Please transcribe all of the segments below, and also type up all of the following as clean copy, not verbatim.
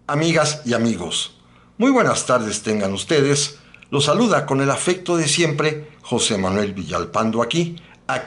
Amigas y amigos, muy buenas tardes tengan ustedes. Los saluda con el afecto de siempre José Manuel Villalpando aquí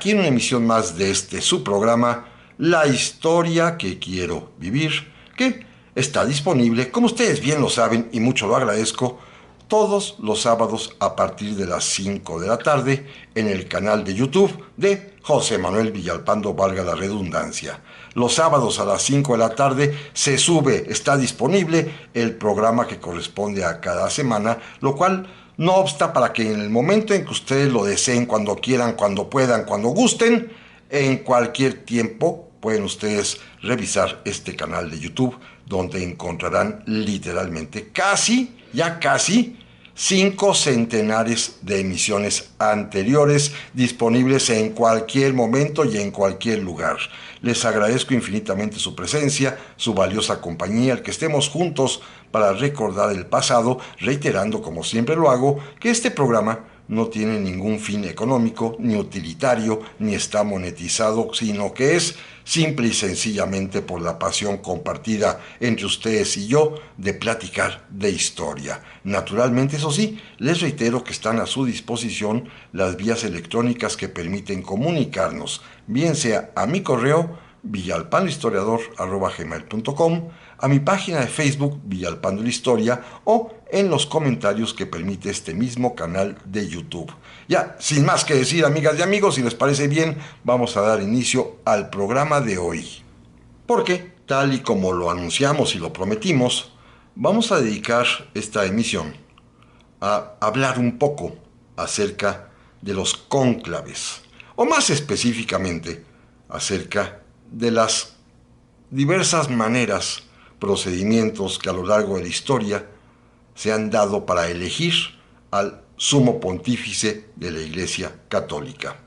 en una emisión más de este su programa, La historia que quiero vivir, que está disponible, como ustedes bien lo saben y mucho lo agradezco, todos los sábados a partir de las 5 de la tarde en el canal de YouTube de José Manuel Villalpando, valga la redundancia. Los sábados a las 5 de la tarde se sube, está disponible el programa que corresponde a cada semana, lo cual no obsta para que en el momento en que ustedes lo deseen, cuando quieran, cuando puedan, cuando gusten, en cualquier tiempo pueden ustedes revisar este canal de YouTube, donde encontrarán literalmente ya casi 5 centenares de emisiones anteriores disponibles en cualquier momento y en cualquier lugar. Les agradezco infinitamente su presencia, su valiosa compañía, el que estemos juntos para recordar el pasado, reiterando, como siempre lo hago, que este programa no tiene ningún fin económico, ni utilitario, ni está monetizado, sino que es simple y sencillamente por la pasión compartida entre ustedes y yo de platicar de historia. Naturalmente, eso sí, les reitero que están a su disposición las vías electrónicas que permiten comunicarnos, bien sea a mi correo villalpandohistoriador@gmail.com, a mi página de Facebook Villalpando la Historia o en los comentarios que permite este mismo canal de YouTube. Ya, sin más que decir, amigas y amigos, si les parece bien, vamos a dar inicio al programa de hoy. Porque, tal y como lo anunciamos y lo prometimos, vamos a dedicar esta emisión a hablar un poco acerca de los cónclaves, o más específicamente, acerca de las diversas maneras, procedimientos que a lo largo de la historia se han dado para elegir al sumo pontífice de la Iglesia Católica.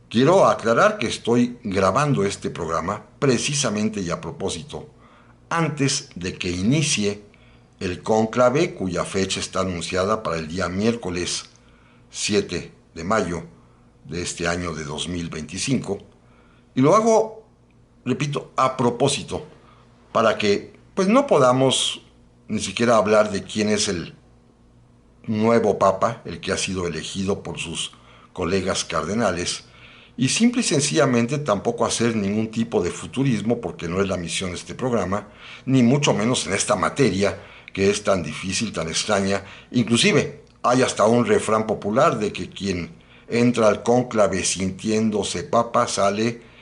Quiero aclarar que estoy grabando este programa precisamente y a propósito, antes de que inicie el cónclave, cuya fecha está anunciada para el día miércoles 7 de mayo de este año de 2025, y lo hago, repito, a propósito, para que pues no podamos ni siquiera hablar de quién es el nuevo papa, el que ha sido elegido por sus colegas cardenales, y simple y sencillamente tampoco hacer ningún tipo de futurismo, porque no es la misión de este programa, ni mucho menos en esta materia que es tan difícil, tan extraña. Inclusive hay hasta un refrán popular de que quien entra al cónclave sintiéndose papa sale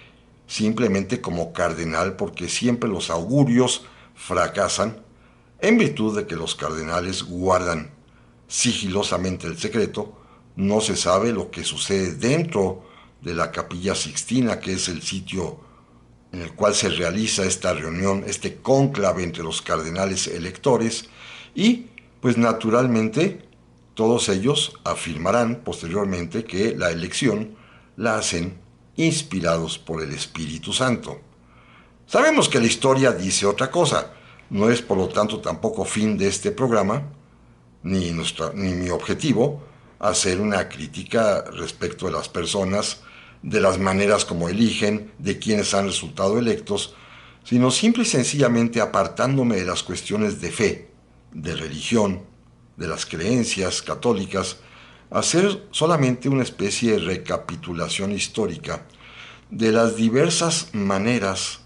simplemente como cardenal, porque siempre los augurios fracasan en virtud de que los cardenales guardan sigilosamente el secreto. No se sabe lo que sucede dentro de la Capilla Sixtina, que es el sitio en el cual se realiza esta reunión, este cónclave entre los cardenales electores, y pues naturalmente todos ellos afirmarán posteriormente que la elección la hacen inspirados por el Espíritu Santo. Sabemos que la historia dice otra cosa. No es por lo tanto tampoco fin de este programa, ni mi objetivo, hacer una crítica respecto de las personas, de las maneras como eligen, de quienes han resultado electos, sino simple y sencillamente apartándome de las cuestiones de fe, de religión, de las creencias católicas, hacer solamente una especie de recapitulación histórica de las diversas maneras,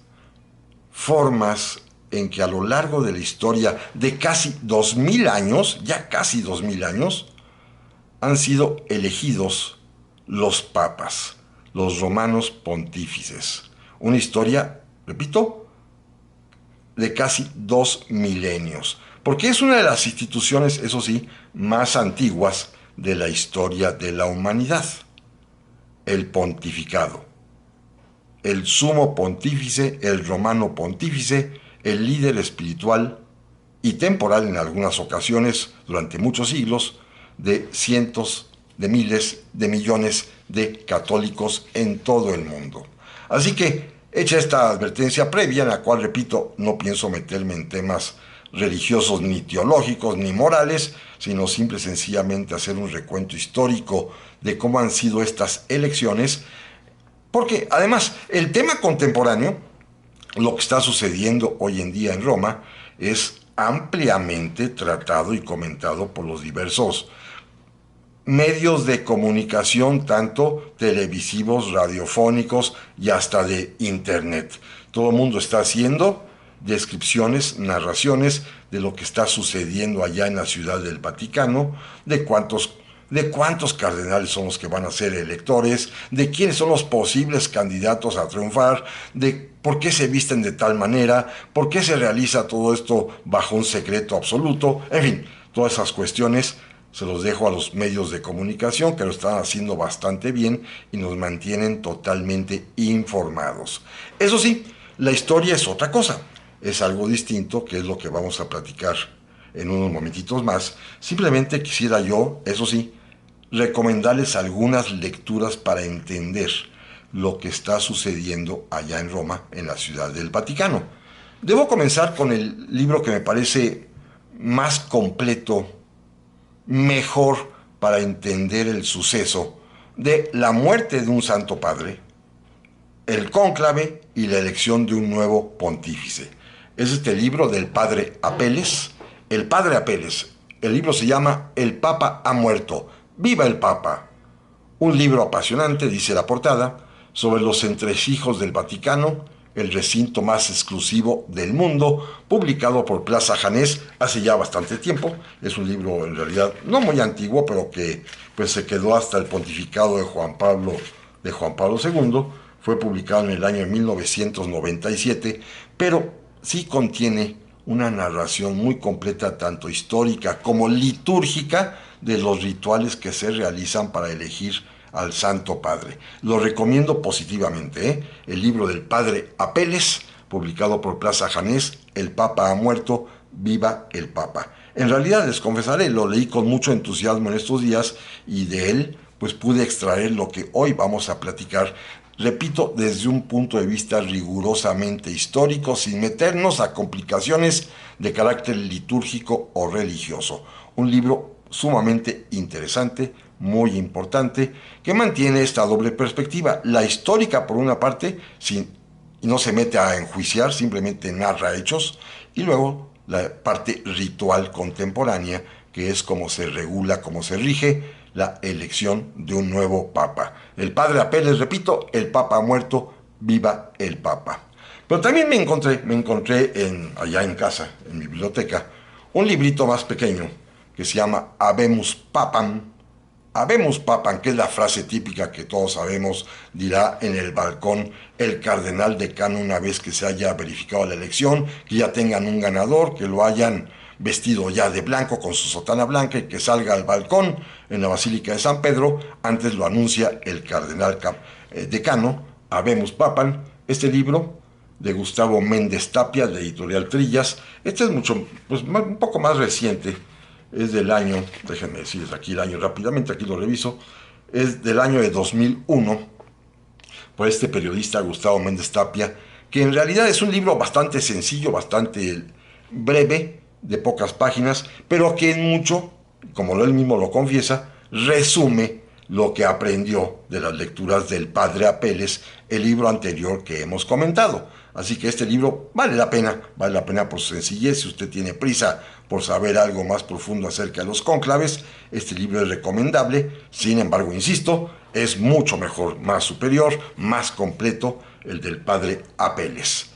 formas en que a lo largo de la historia de casi 2000 años, ya casi 2000 años, han sido elegidos los papas, los romanos pontífices. Una historia, repito, de casi 2 milenios, porque es una de las instituciones, eso sí, más antiguas de la historia de la humanidad. El pontificado, el sumo pontífice, el romano pontífice, el líder espiritual y temporal en algunas ocasiones, durante muchos siglos, de cientos de miles de millones de católicos en todo el mundo. Así que, hecha esta advertencia previa, en la cual, repito, no pienso meterme en temas religiosos ni teológicos ni morales, sino simple y sencillamente hacer un recuento histórico de cómo han sido estas elecciones, porque además el tema contemporáneo, lo que está sucediendo hoy en día en Roma, es ampliamente tratado y comentado por los diversos medios de comunicación, tanto televisivos, radiofónicos y hasta de internet. Todo el mundo está haciendo descripciones, narraciones de lo que está sucediendo allá en la Ciudad del Vaticano, de cuántos cardenales son los que van a ser electores, de quiénes son los posibles candidatos a triunfar, de por qué se visten de tal manera, por qué se realiza todo esto bajo un secreto absoluto, en fin, todas esas cuestiones se los dejo a los medios de comunicación que lo están haciendo bastante bien y nos mantienen totalmente informados. Eso sí, la historia es otra cosa, es algo distinto, que es lo que vamos a platicar en unos momentitos más. Simplemente quisiera yo, eso sí, recomendarles algunas lecturas para entender lo que está sucediendo allá en Roma, en la Ciudad del Vaticano. Debo comenzar con el libro que me parece más completo, mejor para entender el suceso de la muerte de un santo padre, el cónclave y la elección de un nuevo pontífice. Es este libro del padre Apeles. El padre Apeles. El libro se llama El Papa ha muerto. ¡Viva el Papa! Un libro apasionante, dice la portada, sobre los entresijos del Vaticano, el recinto más exclusivo del mundo, publicado por Plaza Janés hace ya bastante tiempo. Es un libro en realidad no muy antiguo, pero que pues se quedó hasta el pontificado de Juan Pablo II. Fue publicado en el año 1997, pero sí contiene una narración muy completa, tanto histórica como litúrgica, de los rituales que se realizan para elegir al Santo Padre. Lo recomiendo positivamente, ¿eh? El libro del Padre Apeles, publicado por Plaza Janés, El Papa ha muerto, viva el Papa. En realidad, les confesaré, lo leí con mucho entusiasmo en estos días y de él pues pude extraer lo que hoy vamos a platicar, repito, desde un punto de vista rigurosamente histórico, sin meternos a complicaciones de carácter litúrgico o religioso. Un libro sumamente interesante, muy importante, que mantiene esta doble perspectiva, la histórica por una parte, y no se mete a enjuiciar, simplemente narra hechos, y luego la parte ritual contemporánea, que es cómo se regula, cómo se rige la elección de un nuevo papa. El padre Apeles, repito, el papa ha muerto, viva el papa. Pero también me encontré allá en casa, en mi biblioteca, un librito más pequeño que se llama Habemus Papam. Habemus Papam, que es la frase típica que todos sabemos, dirá en el balcón el cardenal decano una vez que se haya verificado la elección, que ya tengan un ganador, que lo hayan vestido ya de blanco con su sotana blanca y que salga al balcón en la Basílica de San Pedro. Antes lo anuncia el cardenal decano. Habemus Papam, este libro de Gustavo Méndez Tapia, de Editorial Trillas. Este es un poco más reciente, es del año, déjenme decirles aquí el año rápidamente, aquí lo reviso, es del año de 2001, por este periodista Gustavo Méndez Tapia, que en realidad es un libro bastante sencillo, bastante breve, de pocas páginas, pero que en mucho, como él mismo lo confiesa, resume lo que aprendió de las lecturas del padre Apeles, el libro anterior que hemos comentado. Así que este libro vale la pena por su sencillez. Si usted tiene prisa por saber algo más profundo acerca de los cónclaves, este libro es recomendable. Sin embargo, insisto, es mucho mejor, más superior, más completo el del padre Apeles.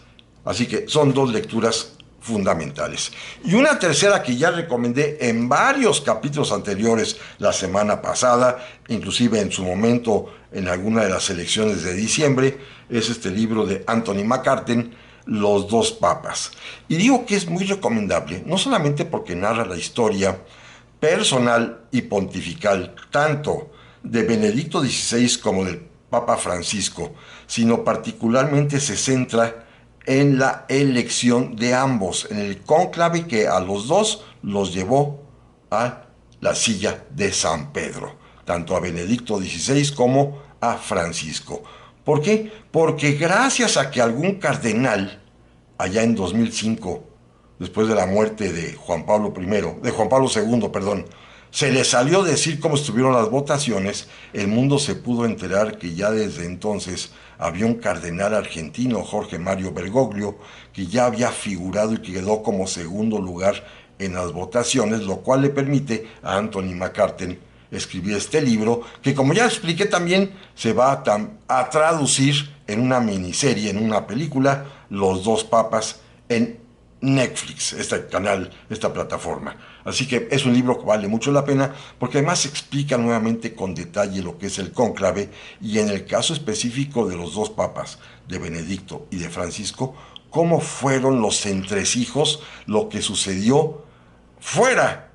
Así que son dos lecturas fundamentales. Y una tercera que ya recomendé en varios capítulos anteriores la semana pasada, inclusive en su momento en alguna de las elecciones de diciembre, es este libro de Anthony McCarten, Los dos papas. Y digo que es muy recomendable, no solamente porque narra la historia personal y pontifical, tanto de Benedicto XVI como del Papa Francisco, sino particularmente se centra en la elección de ambos, en el cónclave que a los dos los llevó a la silla de San Pedro, tanto a Benedicto XVI como a Francisco. ¿Por qué? Porque gracias a que algún cardenal, allá en 2005, después de la muerte de Juan Pablo II, perdón, se le salió decir cómo estuvieron las votaciones, el mundo se pudo enterar que ya desde entonces había un cardenal argentino, Jorge Mario Bergoglio, que ya había figurado y que quedó como segundo lugar en las votaciones, lo cual le permite a Anthony McCarten escribir este libro, que como ya expliqué también se va a traducir en una miniserie, en una película, Los dos papas, en Netflix, este canal, esta plataforma. Así que es un libro que vale mucho la pena porque además explica nuevamente con detalle lo que es el cónclave y en el caso específico de los dos papas, de Benedicto y de Francisco, cómo fueron los entresijos, lo que sucedió fuera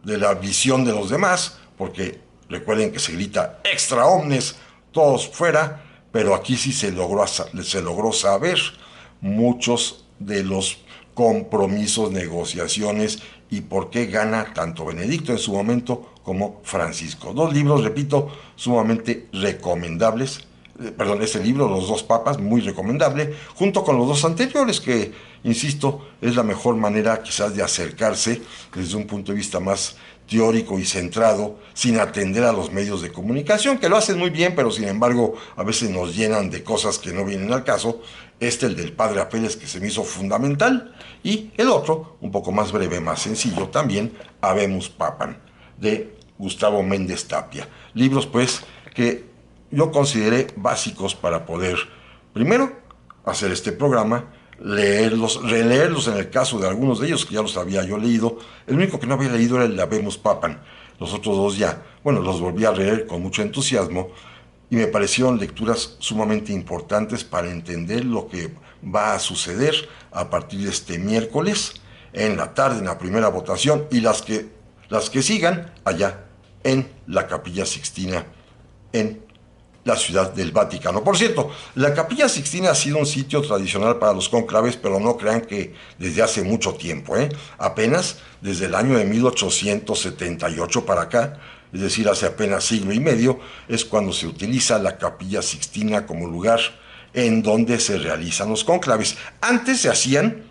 de la visión de los demás, porque recuerden que se grita extra omnes, todos fuera, pero aquí sí se logró saber muchos de los compromisos, negociaciones y por qué gana tanto Benedicto en su momento como Francisco. Dos libros, repito, sumamente recomendables. Perdón, este libro, Los dos papas, muy recomendable, junto con los dos anteriores que, insisto, es la mejor manera quizás de acercarse desde un punto de vista más teórico y centrado, sin atender a los medios de comunicación, que lo hacen muy bien, pero sin embargo a veces nos llenan de cosas que no vienen al caso. El del padre Apeles, que se me hizo fundamental, y el otro, un poco más breve, más sencillo también, Habemus Papam, de Gustavo Méndez Tapia. Libros, pues, que yo consideré básicos para poder, primero, hacer este programa, leerlos, releerlos en el caso de algunos de ellos, que ya los había yo leído. El único que no había leído era el de Habemus Papam. Los otros dos ya, bueno, los volví a leer con mucho entusiasmo y me parecieron lecturas sumamente importantes para entender lo que va a suceder a partir de este miércoles, en la tarde, en la primera votación, y las que sigan allá en la Capilla Sixtina, en la Ciudad del Vaticano. Por cierto, la Capilla Sixtina ha sido un sitio tradicional para los cónclaves, pero no crean que desde hace mucho tiempo, apenas desde el año de 1878 para acá, es decir, hace apenas siglo y medio, es cuando se utiliza la Capilla Sixtina como lugar en donde se realizan los cónclaves. Antes se hacían,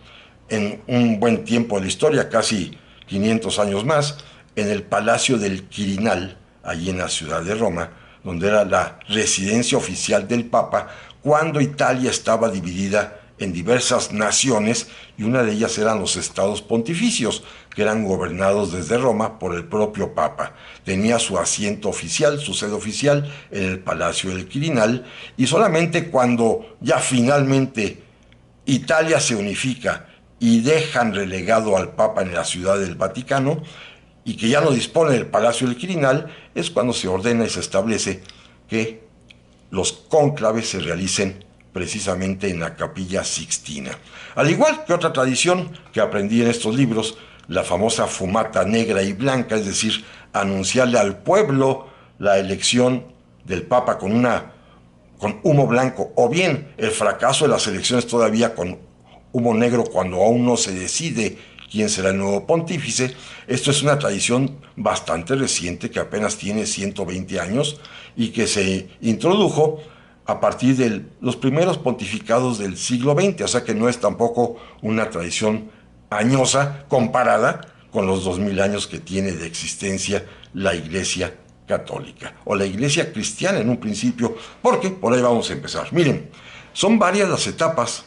en un buen tiempo de la historia, casi 500 años más, en el Palacio del Quirinal, allí en la ciudad de Roma, donde era la residencia oficial del Papa, cuando Italia estaba dividida en diversas naciones y una de ellas eran los estados pontificios, que eran gobernados desde Roma por el propio Papa. Tenía su asiento oficial, su sede oficial en el Palacio del Quirinal, y solamente cuando ya finalmente Italia se unifica y dejan relegado al Papa en la Ciudad del Vaticano, y que ya no dispone del Palacio del Quirinal, es cuando se ordena y se establece que los cónclaves se realicen precisamente en la Capilla Sixtina. Al igual que otra tradición que aprendí en estos libros, la famosa fumata negra y blanca, es decir, anunciarle al pueblo la elección del Papa con humo blanco, o bien el fracaso de las elecciones todavía con humo negro cuando aún no se decide quién será el nuevo pontífice. Esto es una tradición bastante reciente que apenas tiene 120 años y que se introdujo a partir de los primeros pontificados del siglo XX, o sea que no es tampoco una tradición añosa comparada con los 2000 años que tiene de existencia la Iglesia Católica, o la Iglesia Cristiana en un principio, porque por ahí vamos a empezar. Miren, son varias las etapas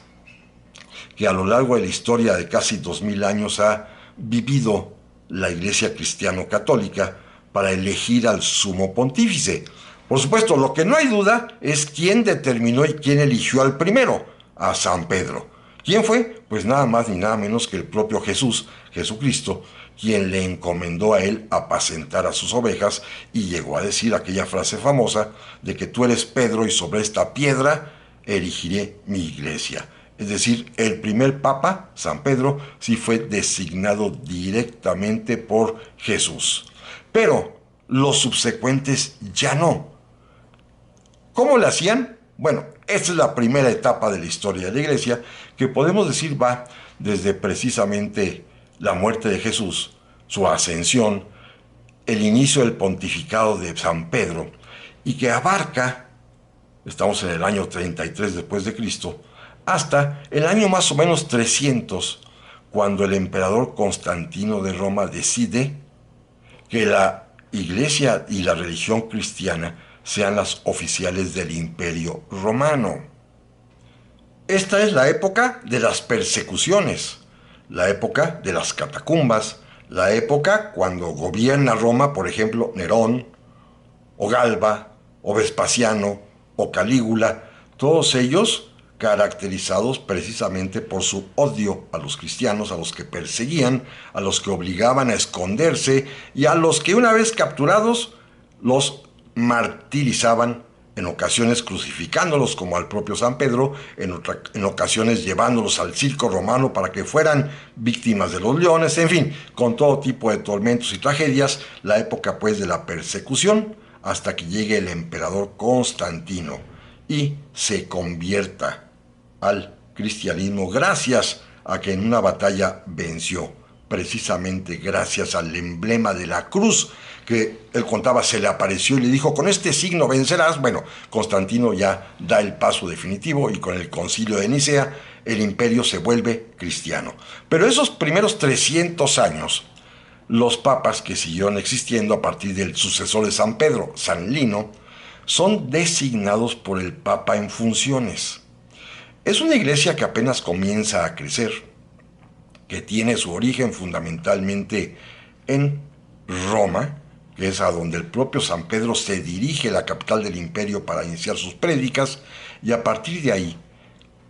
que a lo largo de la historia de casi 2000 años ha vivido la Iglesia Cristiano-Católica para elegir al sumo pontífice. Por supuesto, lo que no hay duda es quién determinó y quién eligió al primero, a San Pedro. ¿Quién fue? Pues nada más ni nada menos que el propio Jesucristo, quien le encomendó a él apacentar a sus ovejas y llegó a decir aquella frase famosa de que tú eres Pedro y sobre esta piedra erigiré mi iglesia. Es decir, el primer papa, San Pedro, sí fue designado directamente por Jesús. Pero los subsecuentes ya no. ¿Cómo lo hacían? Bueno, esta es la primera etapa de la historia de la Iglesia, que podemos decir va desde precisamente la muerte de Jesús, su ascensión, el inicio del pontificado de San Pedro, y que abarca, estamos en el año 33 después de Cristo, hasta el año más o menos 300, cuando el emperador Constantino de Roma decide que la Iglesia y la religión cristiana sean las oficiales del Imperio Romano. Esta es la época de las persecuciones, la época de las catacumbas, la época cuando gobierna Roma, por ejemplo, Nerón, o Galba, o Vespasiano, o Calígula, todos ellos caracterizados precisamente por su odio a los cristianos, a los que perseguían, a los que obligaban a esconderse y a los que una vez capturados los martirizaban, en ocasiones crucificándolos como al propio San Pedro, en ocasiones llevándolos al circo romano para que fueran víctimas de los leones, en fin, con todo tipo de tormentos y tragedias, la época pues de la persecución, hasta que llegue el emperador Constantino y se convierta al cristianismo gracias a que en una batalla venció, precisamente gracias al emblema de la cruz que él contaba se le apareció y le dijo, con este signo vencerás. Bueno, Constantino ya da el paso definitivo y con el concilio de Nicea el imperio se vuelve cristiano. Pero esos primeros 300 años, los papas que siguieron existiendo a partir del sucesor de San Pedro, San Lino, son designados por el papa en funciones. Es una iglesia que apenas comienza a crecer, que tiene su origen fundamentalmente en Roma, que es a donde el propio San Pedro se dirige, la capital del imperio, para iniciar sus prédicas, y a partir de ahí,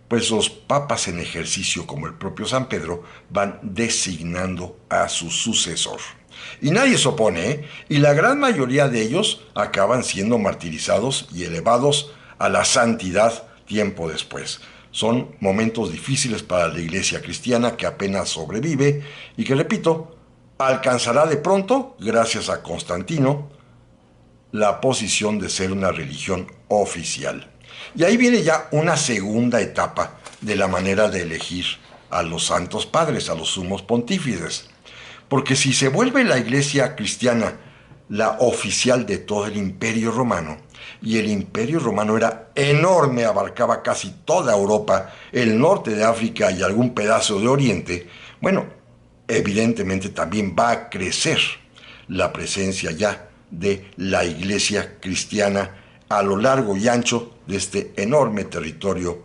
pues los papas en ejercicio, como el propio San Pedro, van designando a su sucesor. Y nadie se opone, ¿eh? Y la gran mayoría de ellos acaban siendo martirizados y elevados a la santidad tiempo después. Son momentos difíciles para la iglesia cristiana que apenas sobrevive y que, repito, alcanzará de pronto, gracias a Constantino, la posición de ser una religión oficial. Y ahí viene ya una segunda etapa de la manera de elegir a los santos padres, a los sumos pontífices. Porque si se vuelve la iglesia cristiana la oficial de todo el imperio romano, y el imperio romano era enorme, abarcaba casi toda Europa, el norte de África y algún pedazo de Oriente, bueno, evidentemente también va a crecer la presencia ya de la iglesia cristiana a lo largo y ancho de este enorme territorio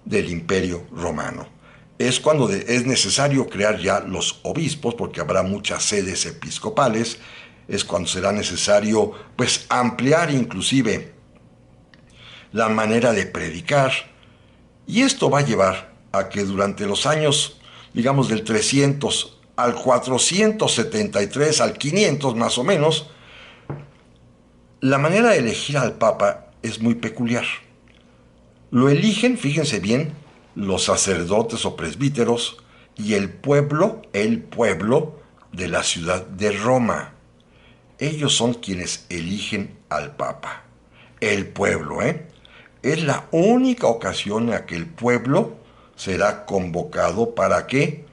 del imperio romano. Es cuando es necesario crear ya los obispos, porque habrá muchas sedes episcopales, es cuando será necesario pues ampliar inclusive la manera de predicar, y esto va a llevar a que durante los años, digamos del 300 al 473, al 500 más o menos, la manera de elegir al Papa es muy peculiar. Lo eligen, fíjense bien, los sacerdotes o presbíteros y el pueblo de la ciudad de Roma. Ellos son quienes eligen al Papa. El pueblo, ¿eh? Es la única ocasión en la que el pueblo será convocado para que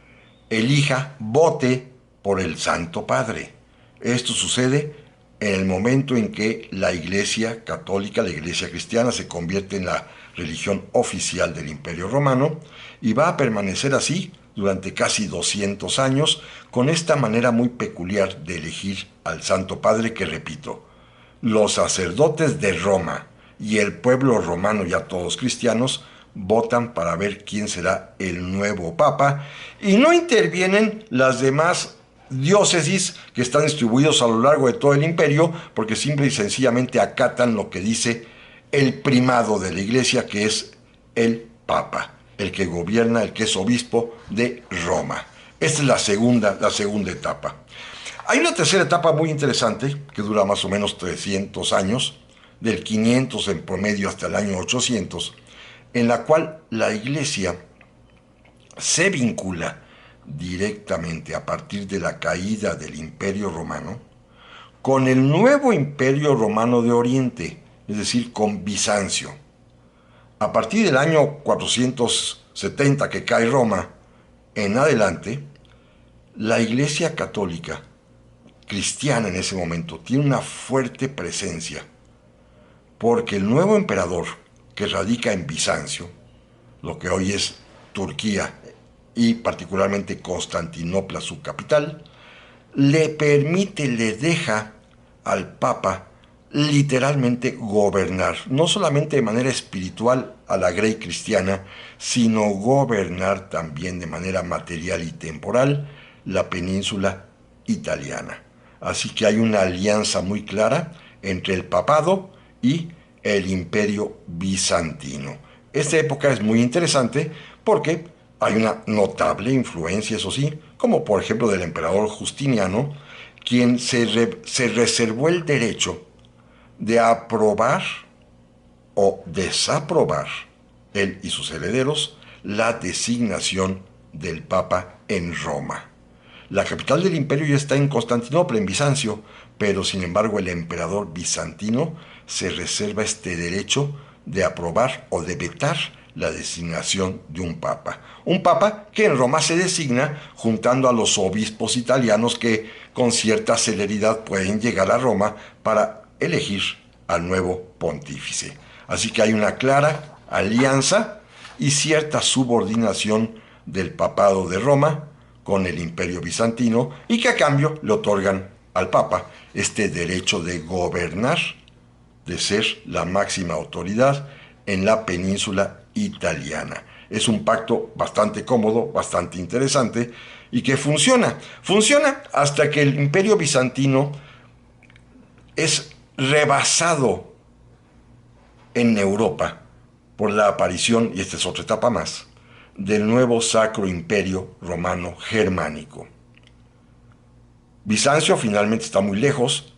elija, vote por el Santo Padre. Esto sucede en el momento en que la Iglesia católica, la Iglesia cristiana, se convierte en la religión oficial del Imperio Romano y va a permanecer así durante casi 200 años con esta manera muy peculiar de elegir al Santo Padre que, repito, los sacerdotes de Roma y el pueblo romano, ya todos cristianos, votan para ver quién será el nuevo papa y no intervienen las demás diócesis que están distribuidos a lo largo de todo el imperio porque simple y sencillamente acatan lo que dice el primado de la iglesia, que es el papa, el que gobierna, el que es obispo de Roma. Esta es la segunda etapa. Hay una tercera etapa muy interesante que dura más o menos 300 años, del 500 en promedio hasta el año 800, en la cual la iglesia se vincula directamente a partir de la caída del Imperio Romano con el nuevo Imperio Romano de Oriente, es decir, con Bizancio. A partir del año 470 que cae Roma en adelante, la Iglesia Católica cristiana en ese momento tiene una fuerte presencia, porque el nuevo emperador que radica en Bizancio, lo que hoy es Turquía y particularmente Constantinopla, su capital, le permite, le deja al Papa literalmente gobernar, no solamente de manera espiritual a la grey cristiana, sino gobernar también de manera material y temporal la península italiana. Así que hay una alianza muy clara entre el papado y el imperio bizantino. Esta época es muy interesante porque hay una notable influencia, eso sí, como por ejemplo del emperador Justiniano, quien se reservó el derecho de aprobar o desaprobar, él y sus herederos, la designación del Papa en Roma. La capital del imperio ya está en Constantinopla, en Bizancio, pero sin embargo el emperador bizantino se reserva este derecho de aprobar o de vetar la designación de un papa. Un papa que en Roma se designa juntando a los obispos italianos que con cierta celeridad pueden llegar a Roma para elegir al nuevo pontífice. Así que hay una clara alianza y cierta subordinación del papado de Roma con el imperio bizantino y que a cambio le otorgan al papa este derecho de gobernar, de ser la máxima autoridad en la península italiana. Es un pacto bastante cómodo, bastante interesante y que funciona. Funciona hasta que el imperio bizantino es rebasado en Europa por la aparición, y esta es otra etapa más, del nuevo Sacro Imperio Romano Germánico. Bizancio finalmente está muy lejos,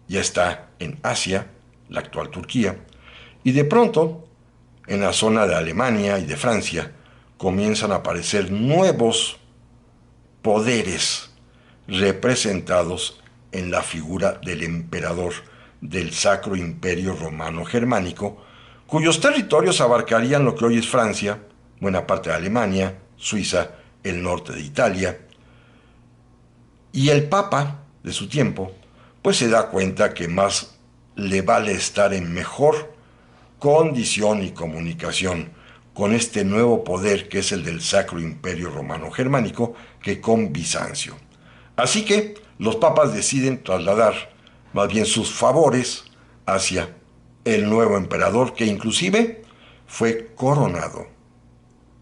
ya está en Asia, la actual Turquía, y de pronto, en la zona de Alemania y de Francia, comienzan a aparecer nuevos poderes representados en la figura del emperador del Sacro Imperio Romano Germánico, cuyos territorios abarcarían lo que hoy es Francia, buena parte de Alemania, Suiza, el norte de Italia. Y el Papa de su tiempo, pues se da cuenta que más le vale estar en mejor condición y comunicación con este nuevo poder que es el del Sacro Imperio Romano Germánico que con Bizancio. Así que los papas deciden trasladar más bien sus favores hacia el nuevo emperador que inclusive fue coronado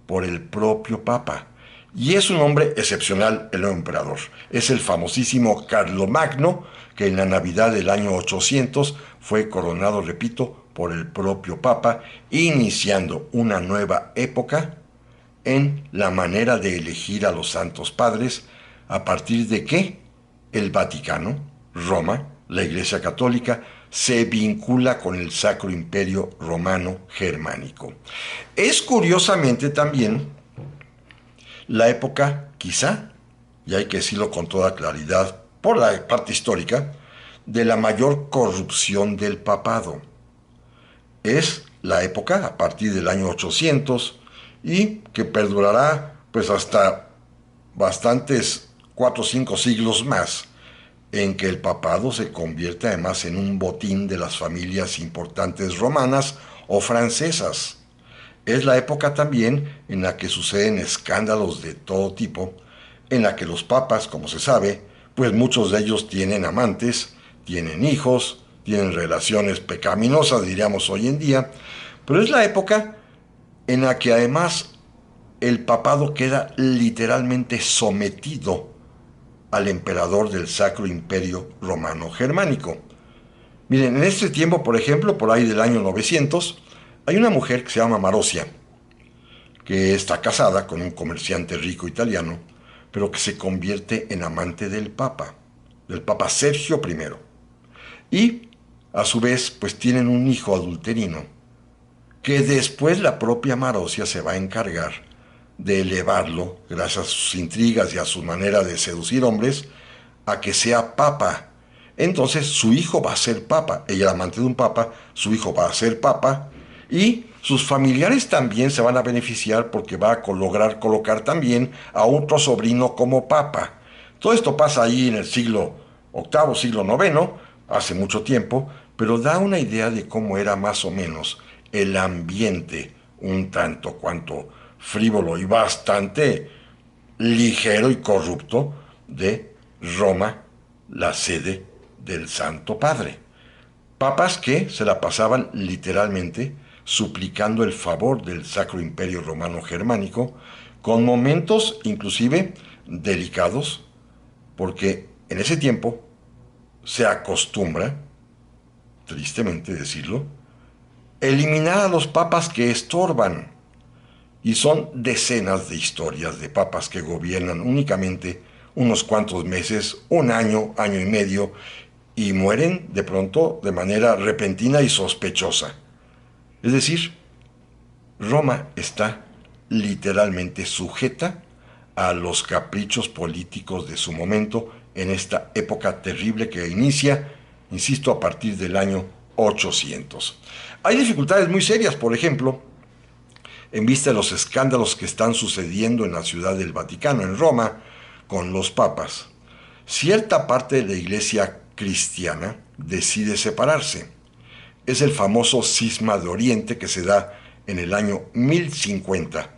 por el propio papa. Y es un hombre excepcional el nuevo emperador. Es el famosísimo Carlomagno, que en la Navidad del año 800 fue coronado, repito, por el propio papa, iniciando una nueva época en la manera de elegir a los santos padres, a partir de que el Vaticano, Roma, la Iglesia Católica, se vincula con el Sacro Imperio Romano Germánico. Es curiosamente también la época, quizá, y hay que decirlo con toda claridad, por la parte histórica, de la mayor corrupción del papado. Es la época a partir del año 800 y que perdurará pues hasta bastantes 4 o 5 siglos más, en que el papado se convierte además en un botín de las familias importantes romanas o francesas. Es la época también en la que suceden escándalos de todo tipo, en la que los papas, como se sabe, pues muchos de ellos tienen amantes, tienen hijos, tienen relaciones pecaminosas, diríamos hoy en día, pero es la época en la que además el papado queda literalmente sometido al emperador del Sacro Imperio Romano Germánico. Miren, en este tiempo, por ejemplo, por ahí del año 900, hay una mujer que se llama Marosia, que está casada con un comerciante rico italiano, pero que se convierte en amante del Papa Sergio I. Y, a su vez, pues tienen un hijo adulterino, que después la propia Marosia se va a encargar de elevarlo, gracias a sus intrigas y a su manera de seducir hombres, a que sea papa. Entonces su hijo va a ser papa, ella era amante de un papa, su hijo va a ser papa, y sus familiares también se van a beneficiar porque va a lograr colocar también a otro sobrino como papa. Todo esto pasa ahí en el siglo VIII, siglo IX, hace mucho tiempo, pero da una idea de cómo era más o menos el ambiente, un tanto cuanto frívolo y bastante ligero y corrupto de Roma, la sede del Santo Padre. Papas que se la pasaban literalmente suplicando el favor del Sacro Imperio Romano Germánico, con momentos inclusive delicados, porque en ese tiempo se acostumbra, tristemente decirlo, eliminar a los papas que estorban. Y son decenas de historias de papas que gobiernan únicamente unos cuantos meses, un año, año y medio, y mueren de pronto de manera repentina y sospechosa. Es decir, Roma está literalmente sujeta a los caprichos políticos de su momento en esta época terrible que inicia, insisto, a partir del año 800. Hay dificultades muy serias, por ejemplo, en vista de los escándalos que están sucediendo en la ciudad del Vaticano, en Roma, con los papas. Cierta parte de la iglesia cristiana decide separarse. Es el famoso cisma de Oriente que se da en el año 1050,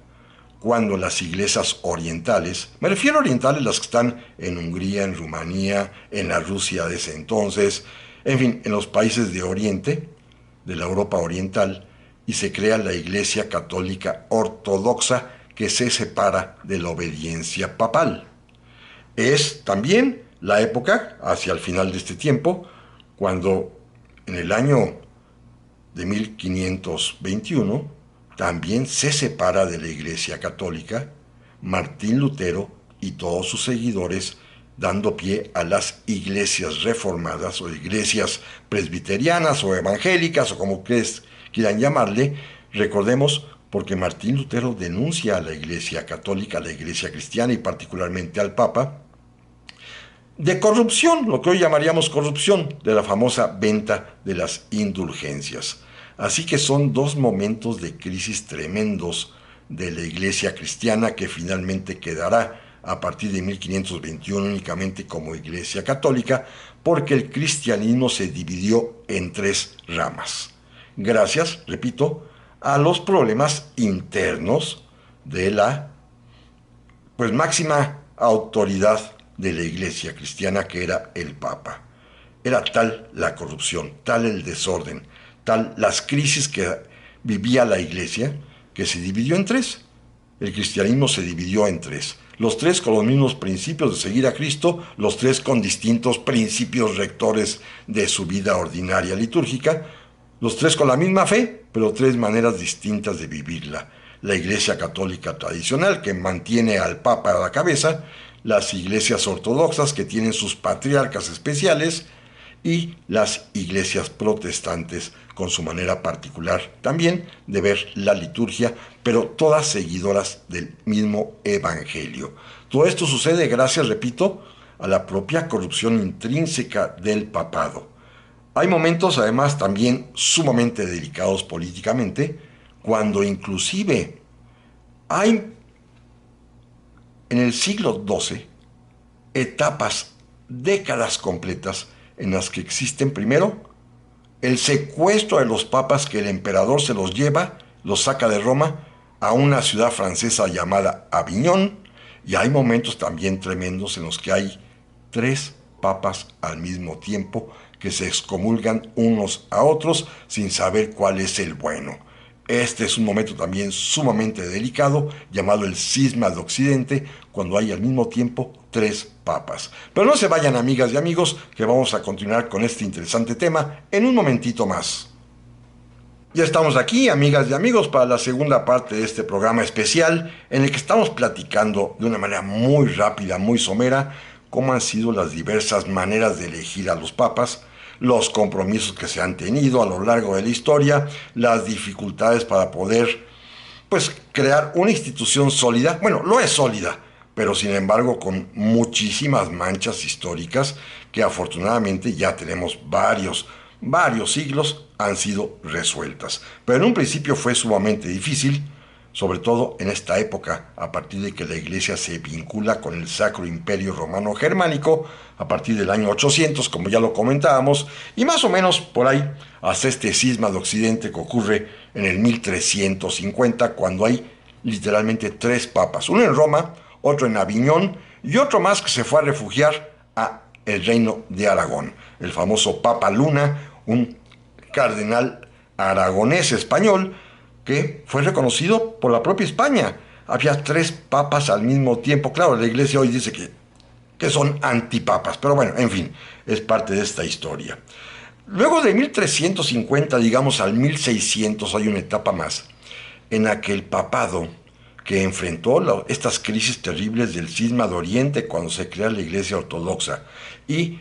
cuando las iglesias orientales, me refiero a orientales las que están en Hungría, en Rumanía, en la Rusia de ese entonces, en fin, en los países de Oriente, de la Europa oriental, y se crea la Iglesia Católica Ortodoxa que se separa de la obediencia papal. Es también la época, hacia el final de este tiempo, cuando en el año de 1521 también se separa de la Iglesia Católica Martín Lutero y todos sus seguidores, dando pie a las iglesias reformadas o iglesias presbiterianas o evangélicas o como ustedes quieran llamarle. Recordemos, porque Martín Lutero denuncia a la Iglesia Católica, a la Iglesia Cristiana y particularmente al Papa, de corrupción, lo que hoy llamaríamos corrupción, de la famosa venta de las indulgencias. Así que son dos momentos de crisis tremendos de la Iglesia cristiana que finalmente quedará a partir de 1521 únicamente como Iglesia católica, porque el cristianismo se dividió en tres ramas. Gracias, repito, a los problemas internos de la máxima autoridad de la Iglesia cristiana, que era el Papa. Era tal la corrupción, tal el desorden, tal las crisis que vivía la Iglesia, que se dividió en tres. El cristianismo se dividió en tres. Los tres con los mismos principios de seguir a Cristo, los tres con distintos principios rectores de su vida ordinaria litúrgica, los tres con la misma fe, pero tres maneras distintas de vivirla. La Iglesia Católica tradicional, que mantiene al Papa a la cabeza, las iglesias ortodoxas, que tienen sus patriarcas especiales, y las iglesias protestantes, con su manera particular también de ver la liturgia, pero todas seguidoras del mismo evangelio. Todo esto sucede gracias, repito, a la propia corrupción intrínseca del papado. Hay momentos además también sumamente delicados políticamente, cuando inclusive hay en el siglo XII etapas, décadas completas, en las que existen primero el secuestro de los papas, que el emperador se los lleva, los saca de Roma a una ciudad francesa llamada Aviñón, y hay momentos también tremendos en los que hay tres papas al mismo tiempo que se excomulgan unos a otros sin saber cuál es el bueno. Este es un momento también sumamente delicado, llamado el cisma de Occidente, cuando hay al mismo tiempo tres papas. Pero no se vayan, amigas y amigos, que vamos a continuar con este interesante tema en un momentito más. Ya estamos aquí, amigas y amigos, para la segunda parte de este programa especial, en el que estamos platicando de una manera muy rápida, muy somera, cómo han sido las diversas maneras de elegir a los papas, los compromisos que se han tenido a lo largo de la historia, las dificultades para poder, crear una institución sólida. Bueno, lo es sólida, pero sin embargo con muchísimas manchas históricas que afortunadamente ya tenemos varios siglos han sido resueltas. Pero en un principio fue sumamente difícil, sobre todo en esta época, a partir de que la Iglesia se vincula con el Sacro Imperio Romano Germánico, a partir del año 800, como ya lo comentábamos, y más o menos por ahí, hasta este cisma de Occidente que ocurre en el 1350, cuando hay literalmente tres papas, uno en Roma, otro en Aviñón, y otro más que se fue a refugiar a el reino de Aragón, el famoso Papa Luna, un cardenal aragonés español que fue reconocido por la propia España. Había 3 papas al mismo tiempo. Claro, la iglesia hoy dice que son antipapas, pero bueno, en fin, es parte de esta historia. Luego de 1350, digamos al 1600, hay una etapa más en la que el papado, que enfrentó estas crisis terribles del cisma de Oriente cuando se crea la Iglesia Ortodoxa y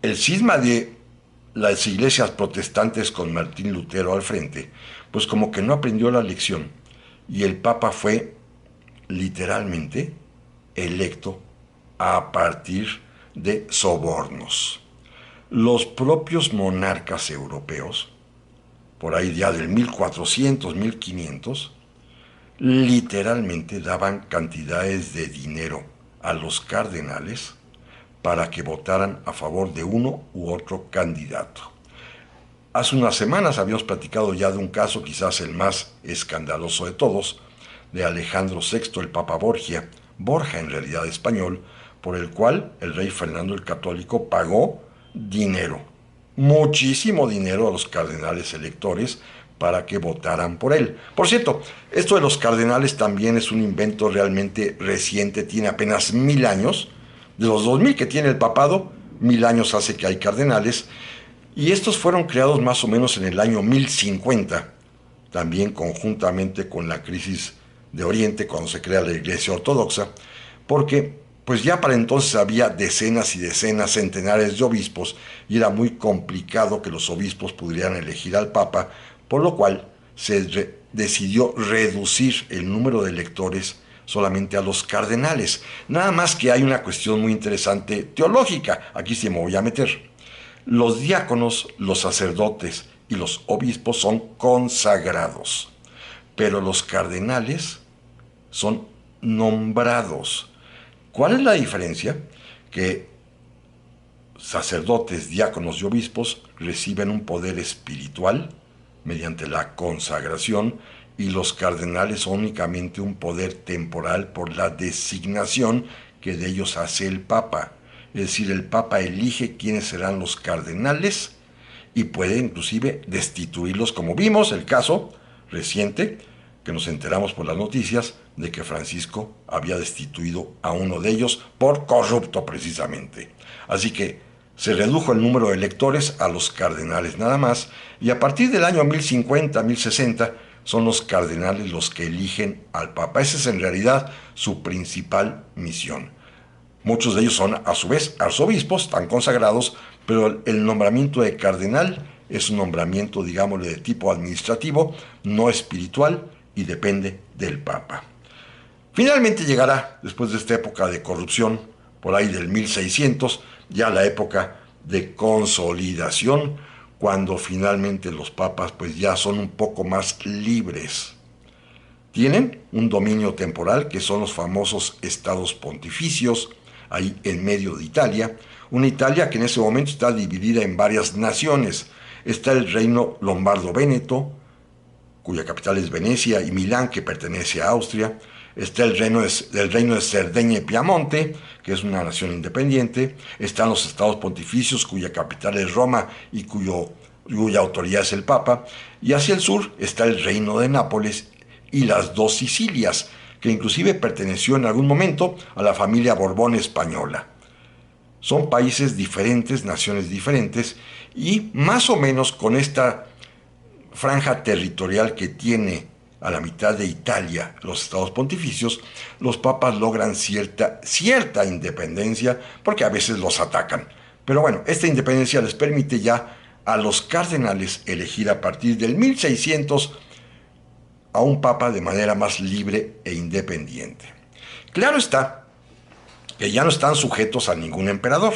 el cisma de las iglesias protestantes con Martín Lutero al frente, pues como que no aprendió la lección y el Papa fue literalmente electo a partir de sobornos. Los propios monarcas europeos, por ahí ya del 1400, 1500, literalmente daban cantidades de dinero a los cardenales para que votaran a favor de uno u otro candidato. Hace unas semanas habíamos platicado ya de un caso, quizás el más escandaloso de todos, de Alejandro VI, el Papa Borja en realidad español, por el cual el rey Fernando el Católico pagó dinero, muchísimo dinero a los cardenales electores para que votaran por él. Por cierto, esto de los cardenales también es un invento realmente reciente, tiene apenas 1000 años. De los 2000 que tiene el papado, 1000 años hace que hay cardenales, y estos fueron creados más o menos en el año 1050, también conjuntamente con la crisis de Oriente, cuando se crea la Iglesia Ortodoxa, porque pues ya para entonces había decenas y decenas, centenares de obispos, y era muy complicado que los obispos pudieran elegir al Papa, por lo cual se decidió reducir el número de electores solamente a los cardenales. Nada más que hay una cuestión muy interesante teológica, aquí sí me voy a meter. Los diáconos, los sacerdotes y los obispos son consagrados, pero los cardenales son nombrados. ¿Cuál es la diferencia? Que sacerdotes, diáconos y obispos reciben un poder espiritual mediante la consagración y los cardenales son únicamente un poder temporal por la designación que de ellos hace el Papa. Es decir, el Papa elige quiénes serán los cardenales y puede inclusive destituirlos, como vimos el caso reciente, que nos enteramos por las noticias, de que Francisco había destituido a uno de ellos por corrupto precisamente. Así que se redujo el número de electores a los cardenales nada más, y a partir del año 1050, 1060, son los cardenales los que eligen al Papa. Esa es en realidad su principal misión. Muchos de ellos son a su vez arzobispos, tan consagrados, pero el nombramiento de cardenal es un nombramiento, digámosle, de tipo administrativo, no espiritual, y depende del Papa. Finalmente llegará, después de esta época de corrupción, por ahí del 1600, ya la época de consolidación, cuando finalmente los papas pues ya son un poco más libres. Tienen un dominio temporal, que son los famosos estados pontificios, ahí en medio de Italia, una Italia que en ese momento está dividida en varias naciones. Está el reino lombardo-véneto, cuya capital es Venecia, y Milán, que pertenece a Austria. Está el reino de Cerdeña y Piamonte, que es una nación independiente. Están los estados pontificios, cuya capital es Roma y cuya autoridad es el Papa. Y hacia el sur está el reino de Nápoles y las 2 Sicilias, que inclusive perteneció en algún momento a la familia Borbón española. Son países diferentes, naciones diferentes, y más o menos con esta franja territorial que tiene a la mitad de Italia los estados pontificios, los papas logran cierta independencia, porque a veces los atacan. Pero bueno, esta independencia les permite ya a los cardenales elegir a partir del 1600 a un papa de manera más libre e independiente. Claro está que ya no están sujetos a ningún emperador,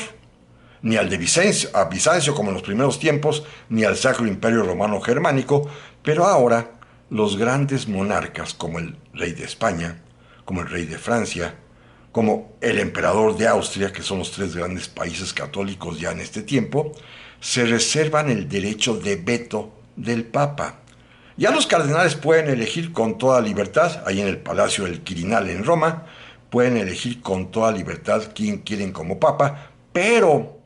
ni al de Bizancio como en los primeros tiempos, ni al Sacro Imperio Romano Germánico, pero ahora los grandes monarcas como el rey de España, como el rey de Francia, como el emperador de Austria, que son los 3 grandes países católicos ya en este tiempo, se reservan el derecho de veto del Papa. Ya los cardenales pueden elegir con toda libertad, ahí en el Palacio del Quirinal en Roma, pueden elegir con toda libertad quién quieren como Papa, pero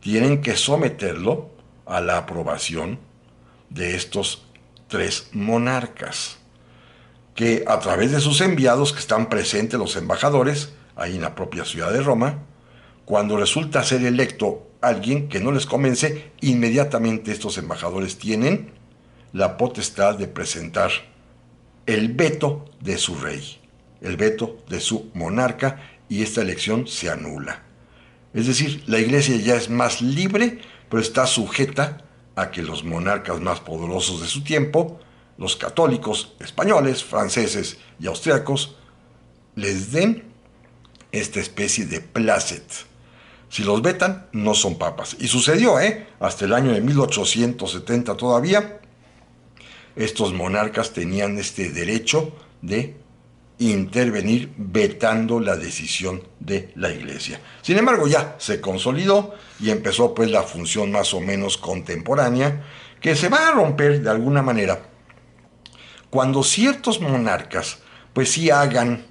tienen que someterlo a la aprobación de estos tres monarcas, que a través de sus enviados, que están presentes los embajadores, ahí en la propia ciudad de Roma, cuando resulta ser electo alguien que no les convence, inmediatamente estos embajadores tienen la potestad de presentar el veto de su rey, el veto de su monarca, y esta elección se anula. Es decir, la iglesia ya es más libre, pero está sujeta a que los monarcas más poderosos de su tiempo, los católicos españoles, franceses y austriacos, les den esta especie de placet. Si los vetan, no son papas. Y sucedió, hasta el año de 1870 todavía, estos monarcas tenían este derecho de intervenir vetando la decisión de la iglesia. Sin embargo, ya se consolidó y empezó pues la función más o menos contemporánea, que se va a romper de alguna manera cuando ciertos monarcas pues sí hagan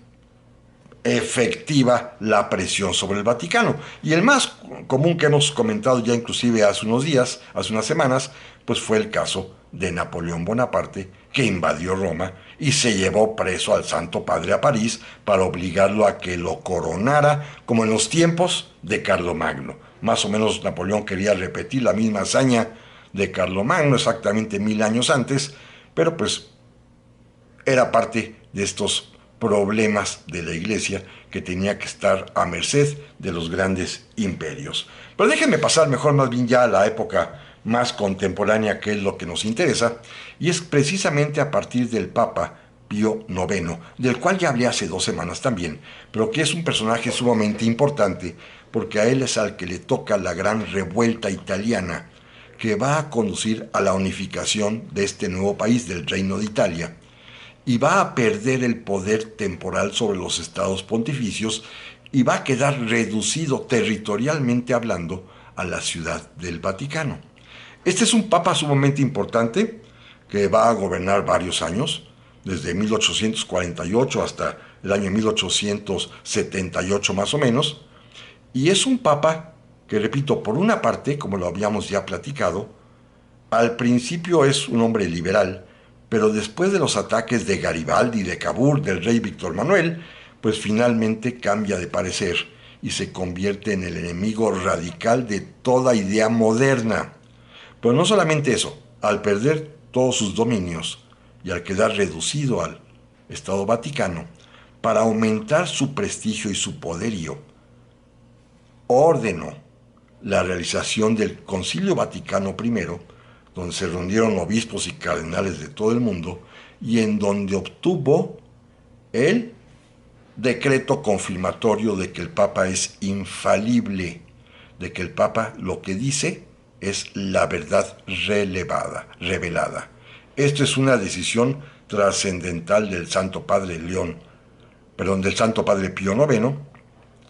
efectiva la presión sobre el Vaticano. Y el más común que hemos comentado ya inclusive hace unos días, hace unas semanas, pues fue el caso de Napoleón Bonaparte, que invadió Roma y se llevó preso al Santo Padre a París para obligarlo a que lo coronara, como en los tiempos de Carlomagno. Más o menos Napoleón quería repetir la misma hazaña de Carlomagno, exactamente 1000 años antes, pero pues era parte de estos problemas de la iglesia, que tenía que estar a merced de los grandes imperios. Pero déjenme pasar mejor más bien ya a la época más contemporánea, que es lo que nos interesa, y es precisamente a partir del Papa Pío IX, del cual ya hablé hace 2 semanas también, pero que es un personaje sumamente importante, porque a él es al que le toca la gran revuelta italiana, que va a conducir a la unificación de este nuevo país, del Reino de Italia, y va a perder el poder temporal sobre los estados pontificios y va a quedar reducido territorialmente hablando a la ciudad del Vaticano. Este es un papa sumamente importante que va a gobernar varios años, desde 1848 hasta el año 1878 más o menos, y es un papa que, repito, por una parte, como lo habíamos ya platicado, al principio es un hombre liberal, pero después de los ataques de Garibaldi, de Cavour, del rey Víctor Manuel, pues finalmente cambia de parecer y se convierte en el enemigo radical de toda idea moderna. Pero no solamente eso, al perder todos sus dominios y al quedar reducido al Estado Vaticano, para aumentar su prestigio y su poderío, ordenó la realización del Concilio Vaticano I, donde se reunieron obispos y cardenales de todo el mundo, y en donde obtuvo el decreto confirmatorio de que el Papa es infalible, de que el Papa lo que dice es la verdad revelada. Esto es una decisión trascendental del Santo Padre del Santo Padre Pío IX,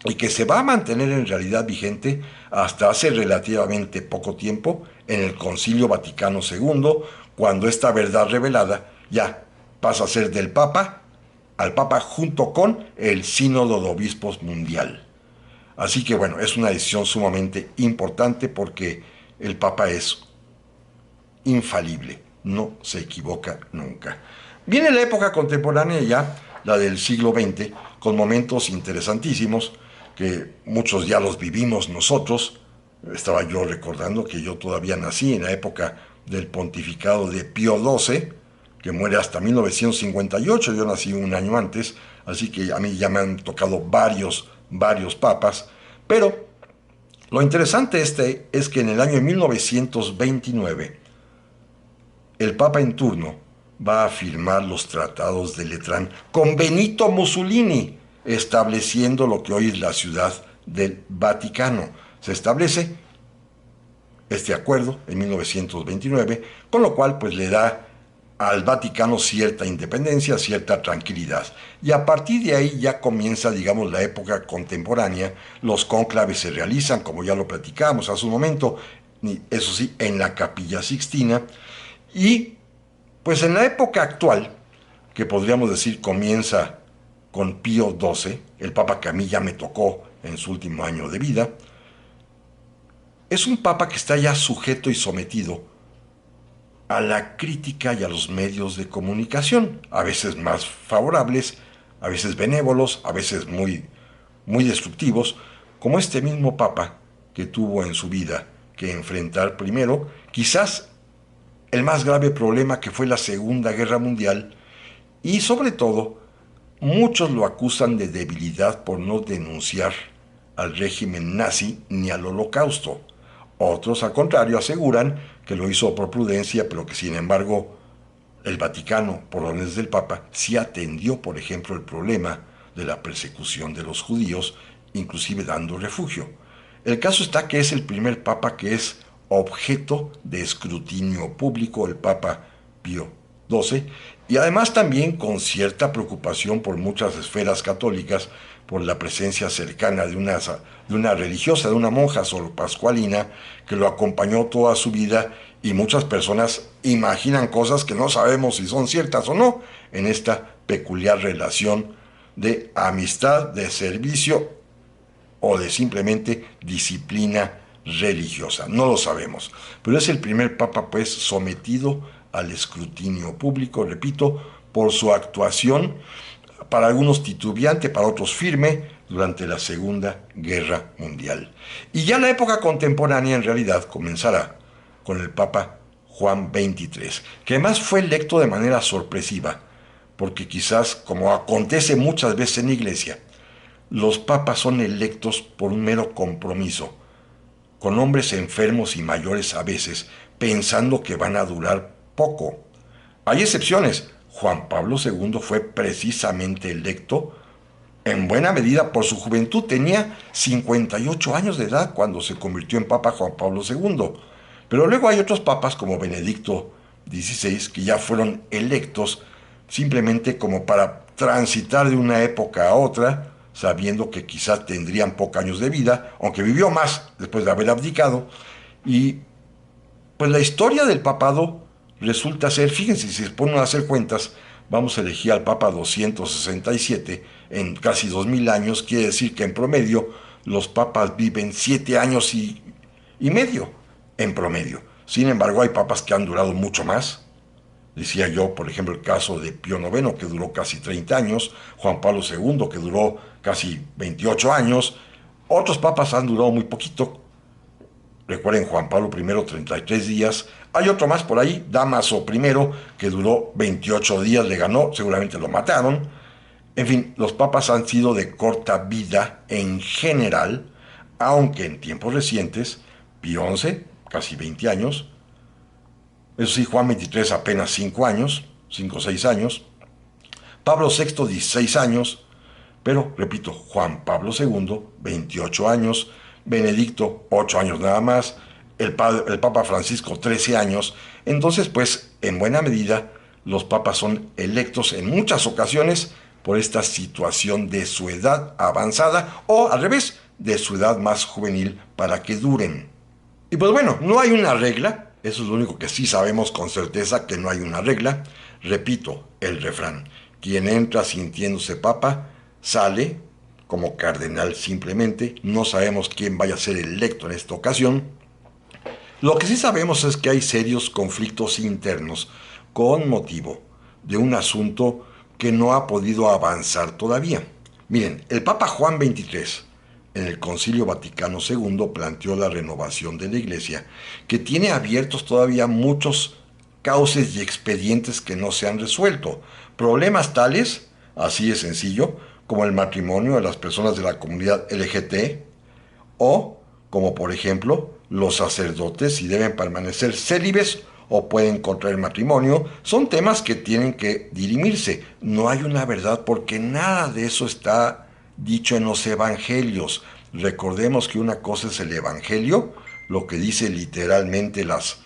y que se va a mantener en realidad vigente hasta hace relativamente poco tiempo, en el Concilio Vaticano II, cuando esta verdad revelada ya pasa a ser del Papa al Papa, junto con el Sínodo de Obispos Mundial. Así que bueno, es una decisión sumamente importante, porque el Papa es infalible, no se equivoca nunca. Viene la época contemporánea ya, la del siglo XX, con momentos interesantísimos, que muchos ya los vivimos nosotros. Estaba yo recordando que yo todavía nací en la época del pontificado de Pío XII, que muere hasta 1958, yo nací un año antes, así que a mí ya me han tocado varios papas, pero lo interesante es que en el año 1929, el papa en turno va a firmar los tratados de Letrán con Benito Mussolini, estableciendo lo que hoy es la ciudad del Vaticano. Se establece este acuerdo en 1929, con lo cual pues le da al Vaticano cierta independencia, cierta tranquilidad. Y a partir de ahí ya comienza, digamos, la época contemporánea. Los cónclaves se realizan, como ya lo platicamos hace un momento, eso sí, en la Capilla Sixtina. Y pues en la época actual, que podríamos decir comienza con Pío XII, el papa que a mí ya me tocó en su último año de vida, Es un papa que está ya sujeto y sometido a la crítica y a los medios de comunicación, a veces más favorables, a veces benévolos, a veces muy destructivos, como este mismo papa que tuvo en su vida que enfrentar primero, quizás el más grave problema que fue la Segunda Guerra Mundial, y sobre todo, muchos lo acusan de debilidad por no denunciar al régimen nazi ni al holocausto. Otros, al contrario, aseguran que lo hizo por prudencia, pero que sin embargo el Vaticano, por órdenes del Papa, sí atendió, por ejemplo, el problema de la persecución de los judíos, inclusive dando refugio. El caso está que es el primer Papa que es objeto de escrutinio público, el Papa Pío XII, y además también con cierta preocupación por muchas esferas católicas, por la presencia cercana de una religiosa, de una monja sor pascualina, que lo acompañó toda su vida, y muchas personas imaginan cosas que no sabemos si son ciertas o no en esta peculiar relación de amistad, de servicio o de simplemente disciplina religiosa. No lo sabemos. Pero es el primer papa, pues, sometido al escrutinio público, repito, por su actuación, para algunos titubeante, para otros firme, durante la Segunda Guerra Mundial. Y ya la época contemporánea en realidad comenzará con el Papa Juan XXIII, que además fue electo de manera sorpresiva, porque quizás, como acontece muchas veces en la Iglesia, los papas son electos por un mero compromiso, con hombres enfermos y mayores a veces, pensando que van a durar poco. Hay excepciones. Juan Pablo II fue precisamente electo en buena medida por su juventud. Tenía 58 años de edad cuando se convirtió en Papa Juan Pablo II. Pero luego hay otros papas como Benedicto XVI que ya fueron electos simplemente como para transitar de una época a otra, sabiendo que quizás tendrían pocos años de vida, aunque vivió más después de haber abdicado. Y pues la historia del papado resulta ser, fíjense, si se ponen a hacer cuentas, vamos a elegir al Papa 267 en casi 2000 años, quiere decir que en promedio los papas viven 7 años y medio en promedio. Sin embargo, hay papas que han durado mucho más. Decía yo, por ejemplo, el caso de Pío IX, que duró casi 30 años, Juan Pablo II, que duró casi 28 años. Otros papas han durado muy poquito. Recuerden, Juan Pablo I, 33 días. Hay otro más por ahí, Damaso I, que duró 28 días, le ganó, seguramente lo mataron. En fin, los papas han sido de corta vida en general, aunque en tiempos recientes, Pío XI, casi 20 años, eso sí, Juan XXIII apenas 5 años, 5 o 6 años, Pablo VI 16 años, pero, repito, Juan Pablo II, 28 años, Benedicto, 8 años nada más, el Papa Francisco, 13 años. Entonces, pues, en buena medida, los papas son electos en muchas ocasiones por esta situación de su edad avanzada o, al revés, de su edad más juvenil para que duren. Y pues bueno, no hay una regla, eso es lo único que sí sabemos con certeza, que no hay una regla. Repito el refrán: quien entra sintiéndose papa, sale como cardenal simplemente. No sabemos quién vaya a ser electo en esta ocasión. Lo que sí sabemos es que hay serios conflictos internos con motivo de un asunto que no ha podido avanzar todavía. Miren, el Papa Juan XXIII en el Concilio Vaticano II planteó la renovación de la Iglesia, que tiene abiertos todavía muchos cauces y expedientes que no se han resuelto. Problemas tales, así de sencillo, como el matrimonio de las personas de la comunidad LGBT, o como por ejemplo los sacerdotes si deben permanecer célibes o pueden contraer matrimonio. Son temas que tienen que dirimirse. No hay una verdad porque nada de eso está dicho en los evangelios. Recordemos que una cosa es el evangelio, lo que dice literalmente las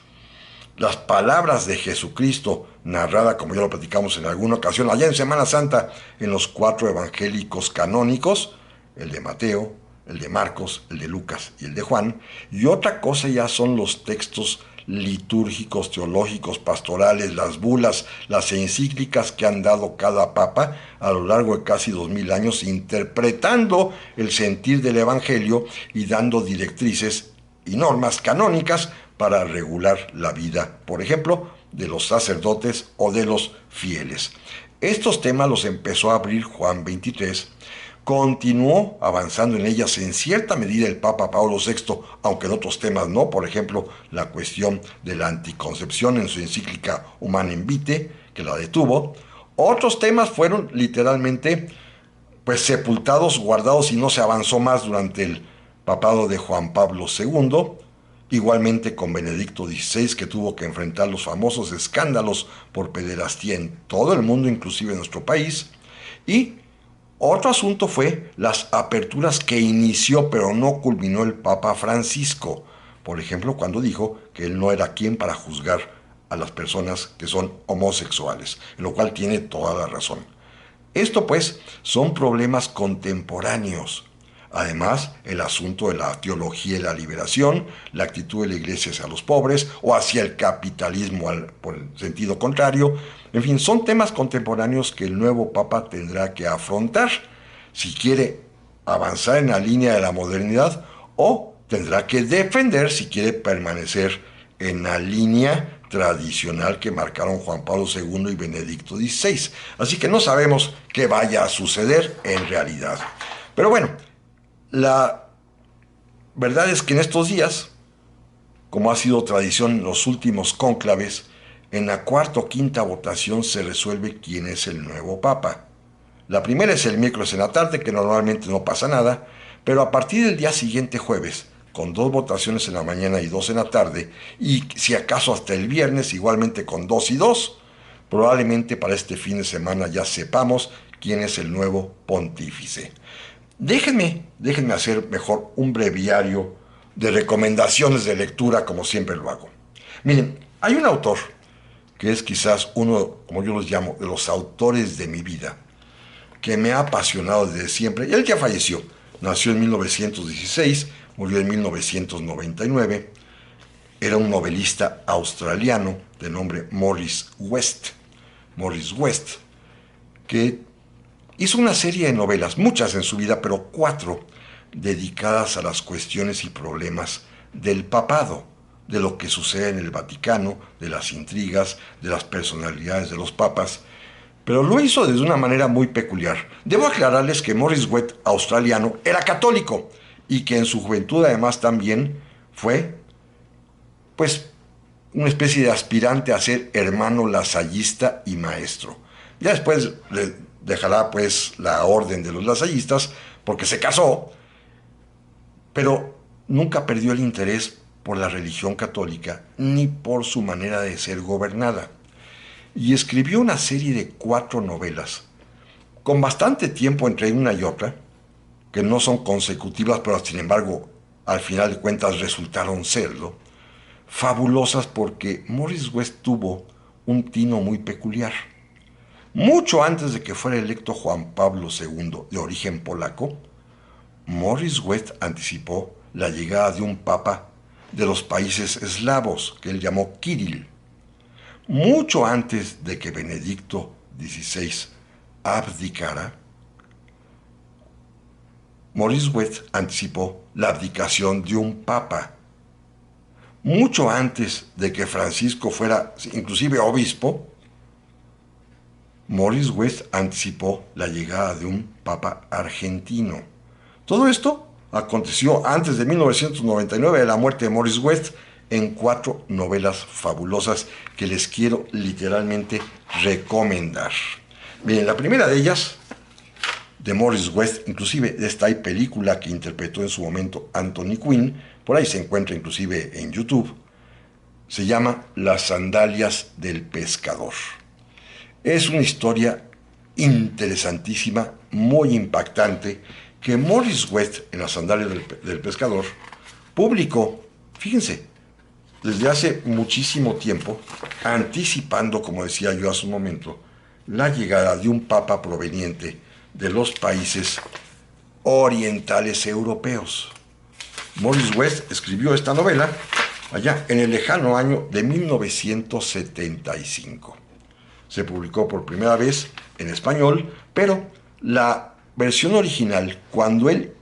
palabras de Jesucristo, narrada, como ya lo platicamos en alguna ocasión, allá en Semana Santa, en los 4 evangélicos canónicos, el de Mateo, el de Marcos, el de Lucas y el de Juan. Y otra cosa ya son los textos litúrgicos, teológicos, pastorales, las bulas, las encíclicas que han dado cada papa a lo largo de casi 2000 años, interpretando el sentir del Evangelio y dando directrices y normas canónicas para regular la vida, por ejemplo, de los sacerdotes o de los fieles. Estos temas los empezó a abrir Juan XXIII, continuó avanzando en ellas en cierta medida el Papa Pablo VI, aunque en otros temas no, por ejemplo, la cuestión de la anticoncepción en su encíclica Humanum Vitae, que la detuvo. Otros temas fueron literalmente pues sepultados, guardados y no se avanzó más durante el papado de Juan Pablo II, igualmente con Benedicto XVI, que tuvo que enfrentar los famosos escándalos por pederastía en todo el mundo, inclusive en nuestro país. Y otro asunto fue las aperturas que inició pero no culminó el Papa Francisco, por ejemplo, cuando dijo que él no era quien para juzgar a las personas que son homosexuales, en lo cual tiene toda la razón. Esto pues son problemas contemporáneos. Además, el asunto de la teología y la liberación, la actitud de la iglesia hacia los pobres o hacia el capitalismo por el sentido contrario, en fin, son temas contemporáneos que el nuevo Papa tendrá que afrontar si quiere avanzar en la línea de la modernidad o tendrá que defender si quiere permanecer en la línea tradicional que marcaron Juan Pablo II y Benedicto XVI. Así que no sabemos qué vaya a suceder en realidad. Pero bueno, la verdad es que en estos días, como ha sido tradición en los últimos cónclaves, en la cuarta o quinta votación se resuelve quién es el nuevo Papa. La primera es el miércoles en la tarde, que normalmente no pasa nada, pero a partir del día siguiente, jueves, con 2 votaciones en la mañana y 2 en la tarde, y si acaso hasta el viernes, igualmente con 2 y 2, probablemente para este fin de semana ya sepamos quién es el nuevo pontífice. Déjenme hacer mejor un breviario de recomendaciones de lectura, como siempre lo hago. Miren, hay un autor que es quizás uno, como yo los llamo, de los autores de mi vida, que me ha apasionado desde siempre, y él ya falleció. Nació en 1916, murió en 1999. Era un novelista australiano de nombre Morris West. Morris West, que hizo una serie de novelas, muchas en su vida, pero 4 dedicadas a las cuestiones y problemas del papado, de lo que sucede en el Vaticano, de las intrigas, de las personalidades de los papas, pero lo hizo de una manera muy peculiar. Debo aclararles que Morris West, australiano, era católico y que en su juventud además también fue, pues, una especie de aspirante a ser hermano lasallista y maestro. Ya después le dejará pues la orden de los lasallistas porque se casó, pero nunca perdió el interés por la religión católica ni por su manera de ser gobernada. Y escribió una serie de 4 novelas, con bastante tiempo entre una y otra, que no son consecutivas, pero sin embargo, al final de cuentas resultaron serlo, fabulosas porque Morris West tuvo un tino muy peculiar. Mucho antes de que fuera electo Juan Pablo II, de origen polaco, Morris West anticipó la llegada de un papa de los países eslavos, que él llamó Kirill. Mucho antes de que Benedicto XVI abdicara, Morris West anticipó la abdicación de un papa. Mucho antes de que Francisco fuera inclusive obispo, Morris West anticipó la llegada de un papa argentino. Todo esto aconteció antes de 1999, de la muerte de Morris West, en 4 novelas fabulosas que les quiero literalmente recomendar. Miren, la primera de ellas, de Morris West, inclusive de esta película que interpretó en su momento Anthony Quinn, por ahí se encuentra inclusive en YouTube, se llama Las sandalias del pescador. Es una historia interesantísima, muy impactante, que Morris West, en Las sandalias del pescador, publicó, fíjense, desde hace muchísimo tiempo, anticipando, como decía yo hace un momento, la llegada de un papa proveniente de los países orientales europeos. Morris West escribió esta novela allá en el lejano año de 1975. Se publicó por primera vez en español, pero la versión original, cuando él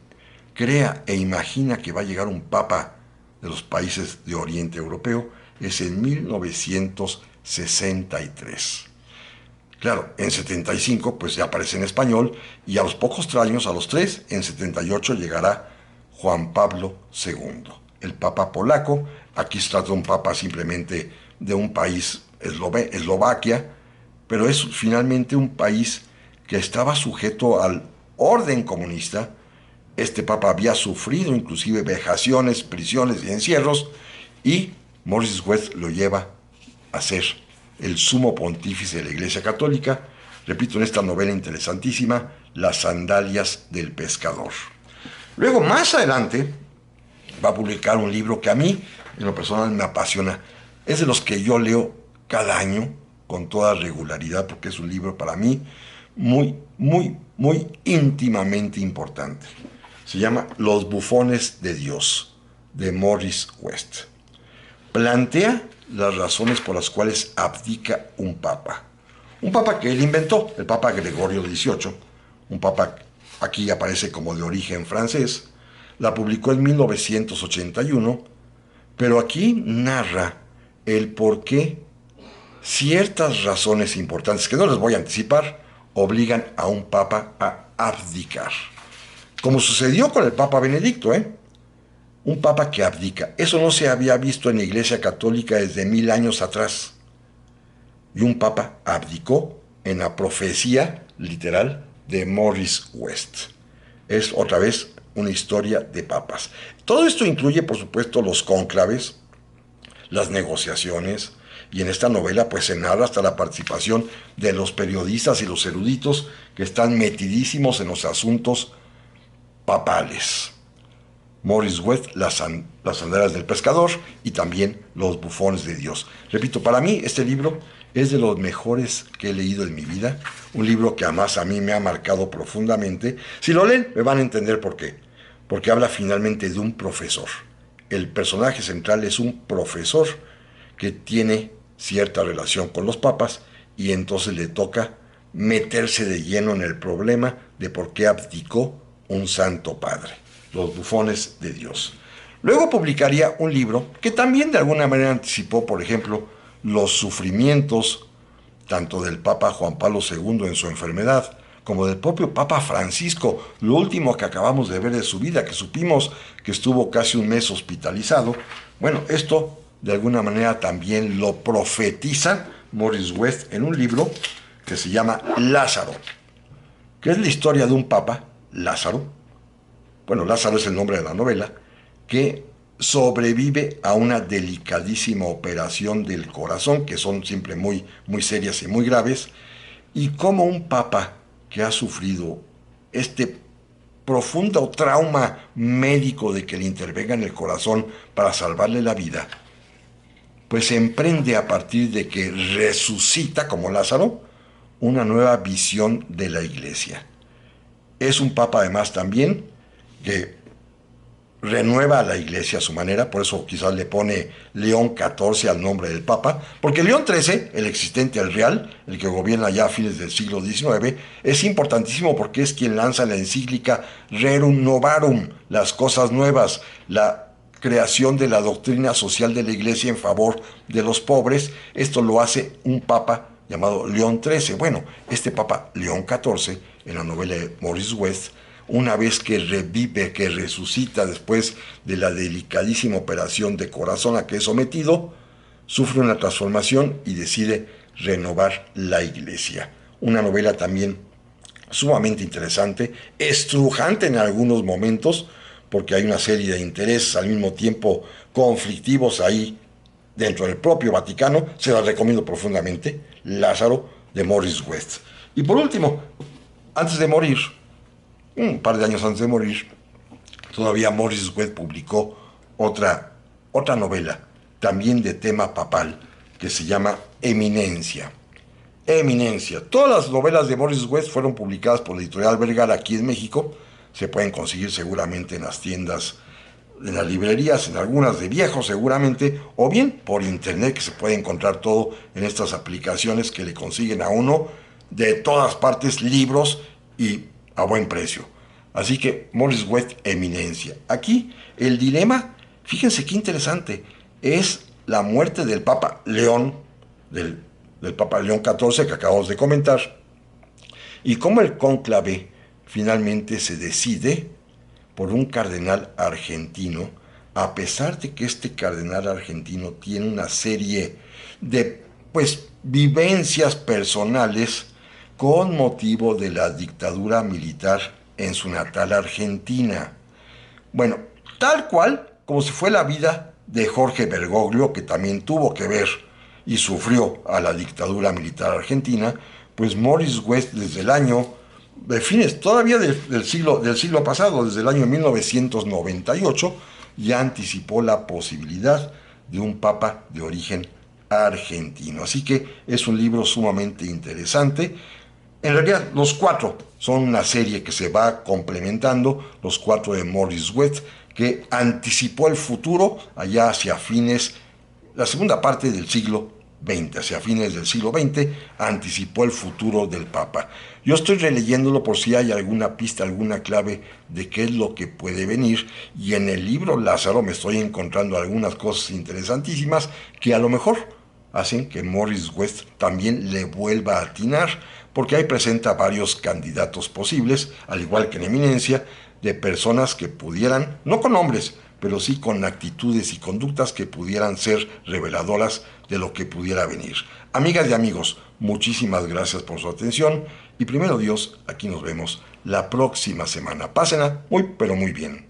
crea e imagina que va a llegar un papa de los países de Oriente Europeo es en 1963. Claro, en 75 pues ya aparece en español y a los pocos años, a los 3, en 78 llegará Juan Pablo II, el Papa polaco. Aquí se trata de un Papa simplemente de un país, Eslovaquia, pero es finalmente un país que estaba sujeto al orden comunista. Este Papa había sufrido inclusive vejaciones, prisiones y encierros, y Maurice West lo lleva a ser el sumo pontífice de la Iglesia Católica, repito, en esta novela interesantísima, Las sandalias del pescador. Luego, más adelante, va a publicar un libro que a mí, en lo personal, me apasiona. Es de los que yo leo cada año con toda regularidad, porque es un libro para mí muy, muy, muy íntimamente importante. Se llama Los bufones de Dios, de Maurice West. Plantea las razones por las cuales abdica un papa. Un papa que él inventó, el Papa Gregorio XVIII, un papa aquí aparece como de origen francés, la publicó en 1981, pero aquí narra el por qué ciertas razones importantes, que no les voy a anticipar, obligan a un papa a abdicar. Como sucedió con el Papa Benedicto, un papa que abdica. Eso no se había visto en la Iglesia Católica desde 1000 años atrás. Y un papa abdicó en la profecía literal de Maurice West. Es otra vez una historia de papas. Todo esto incluye, por supuesto, los cónclaves, las negociaciones, y en esta novela pues se narra hasta la participación de los periodistas y los eruditos que están metidísimos en los asuntos papales. Maurice West, las sandalias del pescador, y también Los bufones de Dios. Repito, para mí este libro es de los mejores que he leído en mi vida, un libro que además a mí me ha marcado profundamente. Si lo leen me van a entender por qué, porque habla finalmente de un profesor. El personaje central es un profesor que tiene cierta relación con los papas y entonces le toca meterse de lleno en el problema de por qué abdicó un santo padre. Los bufones de Dios. Luego publicaría un libro que también de alguna manera anticipó, por ejemplo, los sufrimientos tanto del Papa Juan Pablo II en su enfermedad, como del propio Papa Francisco, lo último que acabamos de ver de su vida, que supimos que estuvo casi un mes hospitalizado. Bueno, esto de alguna manera también lo profetiza Maurice West en un libro que se llama Lázaro, que es la historia de un papa, Lázaro. Bueno, Lázaro es el nombre de la novela, que sobrevive a una delicadísima operación del corazón, que son siempre muy, muy serias y muy graves, y como un papa que ha sufrido este profundo trauma médico de que le intervengan el corazón para salvarle la vida, pues emprende a partir de que resucita como Lázaro una nueva visión de la iglesia. Es un papa además también que renueva a la iglesia a su manera, por eso quizás le pone León XIV al nombre del Papa, porque León XIII, el existente, el real, el que gobierna ya a fines del siglo XIX, es importantísimo porque es quien lanza la encíclica Rerum Novarum, las cosas nuevas, la creación de la doctrina social de la iglesia en favor de los pobres. Esto lo hace un papa llamado León XIII. Bueno, este Papa León XIV, en la novela de Maurice West, una vez que revive, que resucita después de la delicadísima operación de corazón a que es sometido, sufre una transformación y decide renovar la iglesia. Una novela también sumamente interesante, estrujante en algunos momentos, porque hay una serie de intereses al mismo tiempo conflictivos ahí dentro del propio Vaticano. Se la recomiendo profundamente, Lázaro, de Maurice West. Y por último, antes de morir, un par de años antes de morir, todavía Maurice West publicó otra novela, también de tema papal, que se llama Eminencia. Eminencia. Todas las novelas de Maurice West fueron publicadas por la editorial Vergara aquí en México. Se pueden conseguir seguramente en las tiendas, en las librerías, en algunas de viejo seguramente, o bien por internet, que se puede encontrar todo en estas aplicaciones que le consiguen a uno de todas partes libros y a buen precio. Así que Maurice West, Eminencia. Aquí el dilema Fíjense qué interesante, es la muerte del Papa León, del, del Papa León XIV que acabamos de comentar, y cómo el cónclave finalmente se decide por un cardenal argentino, a pesar de que este cardenal argentino tiene una serie de pues vivencias personales con motivo de la dictadura militar en su natal Argentina. Bueno, tal cual como si fue la vida de Jorge Bergoglio, que también tuvo que ver y sufrió a la dictadura militar argentina, pues Morris West desde el año, de fines todavía del siglo pasado, desde el año 1998, ya anticipó la posibilidad de un papa de origen argentino. Así que es un libro sumamente interesante. En realidad, los cuatro son una serie que se va complementando, los cuatro de Morris West, que anticipó el futuro allá hacia fines, la segunda parte del siglo XX, hacia fines del siglo XX, anticipó el futuro del Papa. Yo estoy releyéndolo por si hay alguna pista, alguna clave de qué es lo que puede venir, y en el libro Lázaro me estoy encontrando algunas cosas interesantísimas que a lo mejor hacen que Morris West también le vuelva a atinar, porque ahí presenta varios candidatos posibles, al igual que en Eminencia, de personas que pudieran, no con nombres, pero sí con actitudes y conductas que pudieran ser reveladoras de lo que pudiera venir. Amigas y amigos, muchísimas gracias por su atención y primero Dios, aquí nos vemos la próxima semana. Pásenla muy, pero muy bien.